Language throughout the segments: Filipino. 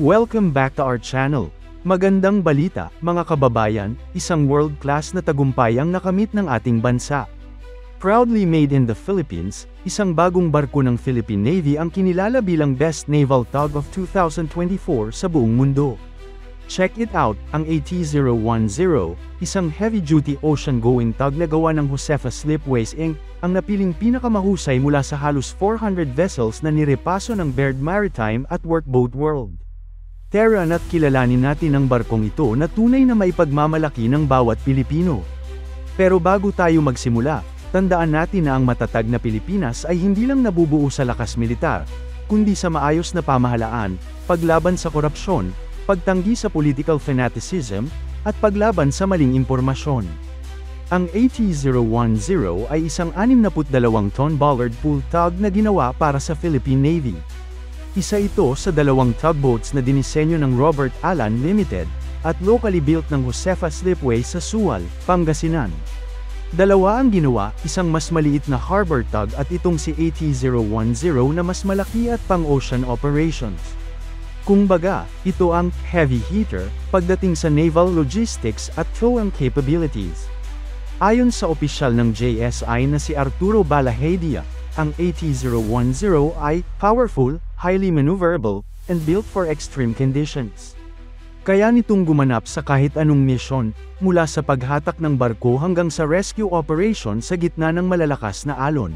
Welcome back to our channel. Magandang balita, mga kababayan, isang world-class na tagumpay ang nakamit ng ating bansa. Proudly made in the Philippines, isang bagong barko ng Philippine Navy ang kinilala bilang Best Naval Tug of 2024 sa buong mundo. Check it out, ang AT-010, isang heavy-duty ocean-going tug na gawa ng Josefa Slipways Inc., ang napiling pinakamahusay mula sa halos 400 vessels na nirepaso ng Baird Maritime at Workboat World. Tara na't kilalanin natin ang barkong ito na tunay na maipagmamalaki ng bawat Pilipino. Pero bago tayo magsimula, tandaan natin na ang matatag na Pilipinas ay hindi lang nabubuo sa lakas militar, kundi sa maayos na pamahalaan, paglaban sa korupsyon, pagtanggi sa political fanaticism, at paglaban sa maling impormasyon. Ang AT-010 ay isang 62-ton bollard pull tug na ginawa para sa Philippine Navy. Isa ito sa dalawang tugboats na dinisenyo ng Robert Allan Limited, at locally built ng Josefa Slipways sa Sual, Pangasinan. Dalawa ang ginawa, isang mas maliit na harbor tug at itong si AT-010 na mas malaki at pang-ocean operations. Kumbaga, ito ang heavy hitter pagdating sa naval logistics at towing capabilities. Ayon sa opisyal ng JSI na si Arturo Balahedia, ang AT-010 ay powerful, highly maneuverable, and built for extreme conditions. Kaya nitong gumanap sa kahit anong misyon, mula sa paghatak ng barko hanggang sa rescue operation sa gitna ng malalakas na alon.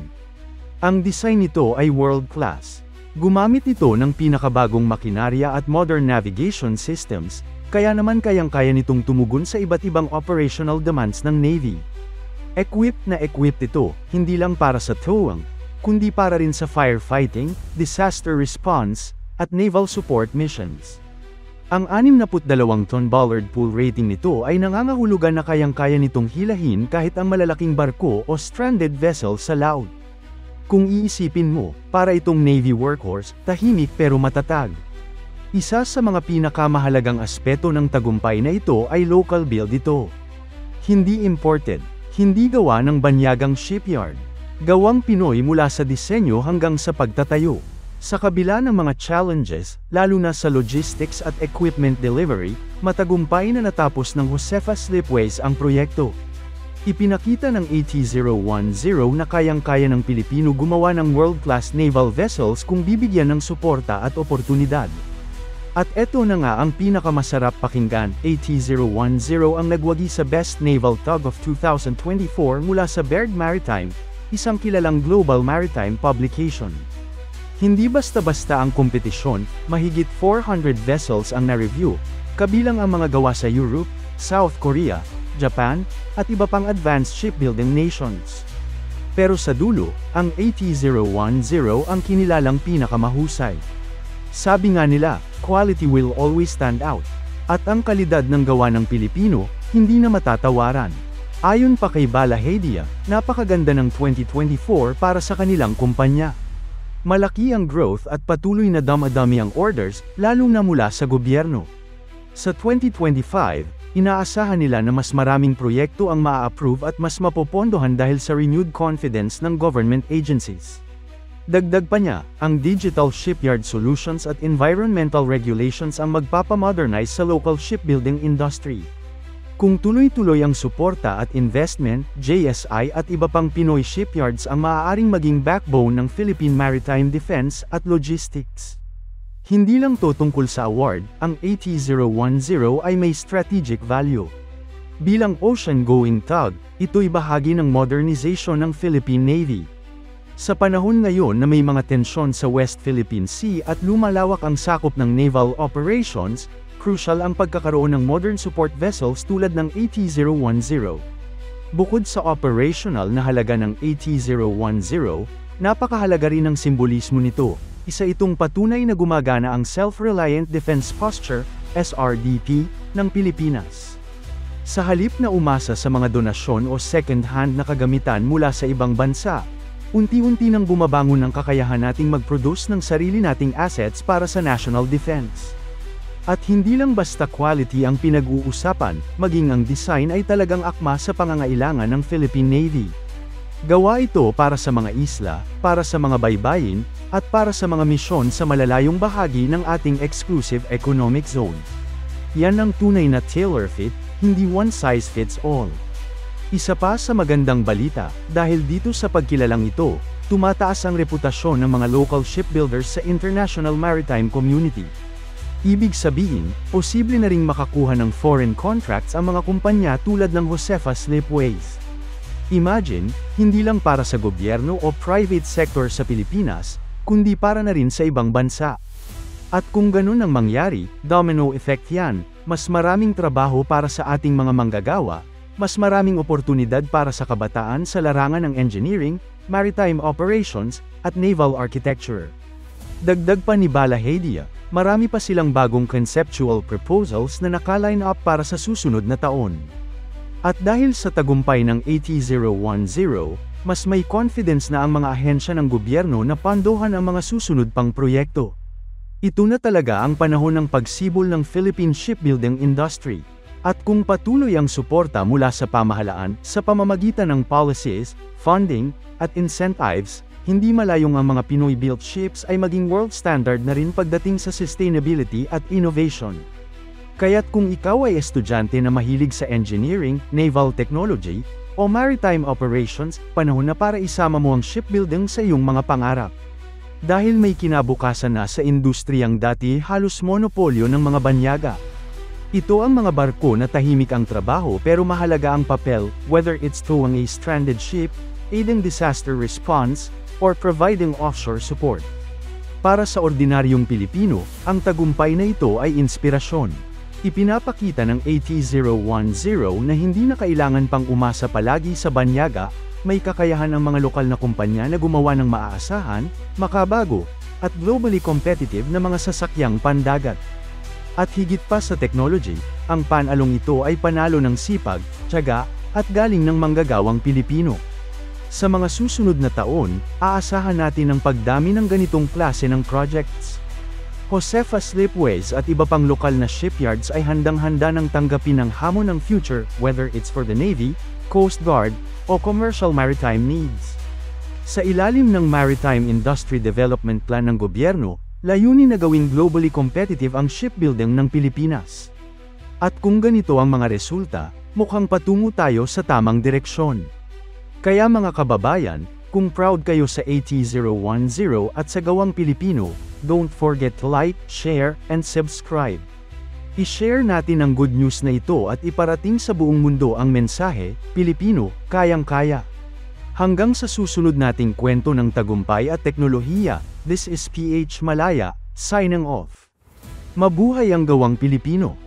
Ang design nito ay world-class. Gumamit ito ng pinakabagong makinarya at modern navigation systems, kaya naman kayang-kaya nitong tumugon sa iba't ibang operational demands ng Navy. Equipped ito, hindi lang para sa towing, kundi para rin sa firefighting, disaster response, at naval support missions. Ang 62-ton bollard pull rating nito ay nangangahulugan na kayang-kaya nitong hilahin kahit ang malalaking barko o stranded vessel sa laut. Kung iisipin mo, para itong Navy workhorse, tahimik pero matatag. Isa sa mga pinakamahalagang aspeto ng tagumpay na ito ay local build ito. Hindi imported, hindi gawa ng banyagang shipyard. Gawang Pinoy mula sa disenyo hanggang sa pagtatayo. Sa kabila ng mga challenges, lalo na sa logistics at equipment delivery, matagumpay na natapos ng Josefa Slipways ang proyekto. Ipinakita ng AT-010 na kayang-kaya ng Pilipino gumawa ng world-class naval vessels kung bibigyan ng suporta at oportunidad. At eto na nga ang pinakamasarap pakinggan, AT-010 ang nagwagi sa Best Naval Tug of 2024 mula sa Baird Maritime, isang kilalang global maritime publication. Hindi basta-basta ang kompetisyon, mahigit 400 vessels ang na-review, kabilang ang mga gawa sa Europe, South Korea, Japan, at iba pang advanced shipbuilding nations. Pero sa dulo, ang AT-010 ang kinilalang pinakamahusay. Sabi nga nila, quality will always stand out. At ang kalidad ng gawa ng Pilipino, hindi na matatawaran. Ayon pa kay Balahedia, napakaganda ng 2024 para sa kanilang kumpanya. Malaki ang growth at patuloy na dami ang orders, lalo na mula sa gobyerno. Sa 2025, inaasahan nila na mas maraming proyekto ang maa-approve at mas mapopondohan dahil sa renewed confidence ng government agencies. Dagdag pa niya, ang digital shipyard solutions at environmental regulations ang magpapamodernize sa local shipbuilding industry. Kung tuloy-tuloy ang suporta at investment, JSI at iba pang Pinoy shipyards ang maaaring maging backbone ng Philippine Maritime Defense at Logistics. Hindi lang to tungkol sa award, ang AT-010 ay may strategic value. Bilang ocean-going tug, ito'y bahagi ng modernization ng Philippine Navy. Sa panahon ngayon na may mga tensyon sa West Philippine Sea at lumalawak ang sakop ng naval operations, crucial ang pagkakaroon ng modern support vessels tulad ng AT-010. Bukod sa operational na halaga ng AT-010, napakahalaga rin ang simbolismo nito. Isa itong patunay na gumagana ang Self-Reliant Defense Posture, SRDP, ng Pilipinas. Sa halip na umasa sa mga donasyon o second-hand na kagamitan mula sa ibang bansa, unti-unti nang bumabangon ang kakayahan nating mag-produce ng sarili nating assets para sa national defense. At hindi lang basta quality ang pinag-uusapan, maging ang design ay talagang akma sa pangangailangan ng Philippine Navy. Gawa ito para sa mga isla, para sa mga baybayin, at para sa mga misyon sa malalayong bahagi ng ating exclusive economic zone. Yan ang tunay na tailor-fit, hindi one-size-fits-all. Isa pa sa magandang balita, dahil dito sa pagkilalang ito, tumataas ang reputasyon ng mga local shipbuilders sa international maritime community. Ibig sabihin, posible na ring makakuha ng foreign contracts ang mga kumpanya tulad ng Josefa Slipways. Imagine, hindi lang para sa gobyerno o private sector sa Pilipinas, kundi para na rin sa ibang bansa. At kung ganun ang mangyari, domino effect yan, mas maraming trabaho para sa ating mga manggagawa, mas maraming oportunidad para sa kabataan sa larangan ng engineering, maritime operations, at naval architecture. Dagdag pa ni Bala Hedia, marami pa silang bagong conceptual proposals na naka-line up para sa susunod na taon. At dahil sa tagumpay ng AT010, mas may confidence na ang mga ahensya ng gobyerno na pandohan ang mga susunod pang proyekto. Ito na talaga ang panahon ng pagsibol ng Philippine shipbuilding industry. At kung patuloy ang suporta mula sa pamahalaan sa pamamagitan ng policies, funding, at incentives, hindi malayong ang mga Pinoy-built ships ay maging world standard na rin pagdating sa sustainability at innovation. Kaya't kung ikaw ay estudyante na mahilig sa engineering, naval technology, o maritime operations, panahon na para isama mo ang shipbuilding sa iyong mga pangarap. Dahil may kinabukasan na sa industriyang dati halos monopolyo ng mga banyaga. Ito ang mga barko na tahimik ang trabaho pero mahalaga ang papel, whether it's towing a stranded ship, aiding disaster response, or providing offshore support. Para sa ordinaryong Pilipino, ang tagumpay na ito ay inspirasyon. Ipinapakita ng AT010 na hindi na kailangan pang umasa palagi sa banyaga, may kakayahan ang mga lokal na kumpanya na gumawa ng maaasahan, makabago, at globally competitive na mga sasakyang pandagat. At higit pa sa technology, ang panalong ito ay panalo ng sipag, tiyaga, at galing ng manggagawang Pilipino. Sa mga susunod na taon, aasahan natin ang pagdami ng ganitong klase ng projects. Josefa Slipways at iba pang lokal na shipyards ay handang-handa ng tanggapin ang hamon ng future, whether it's for the Navy, Coast Guard, o commercial maritime needs. Sa ilalim ng Maritime Industry Development Plan ng gobyerno, layunin na gawing globally competitive ang shipbuilding ng Pilipinas. At kung ganito ang mga resulta, mukhang patungo tayo sa tamang direksyon. Kaya mga kababayan, kung proud kayo sa AT010 at sa gawang Pilipino, don't forget to like, share, and subscribe. I-share natin ang good news na ito at iparating sa buong mundo ang mensahe, Pilipino, kayang-kaya. Hanggang sa susunod nating kwento ng tagumpay at teknolohiya, this is PH Malaya, signing off. Mabuhay ang gawang Pilipino!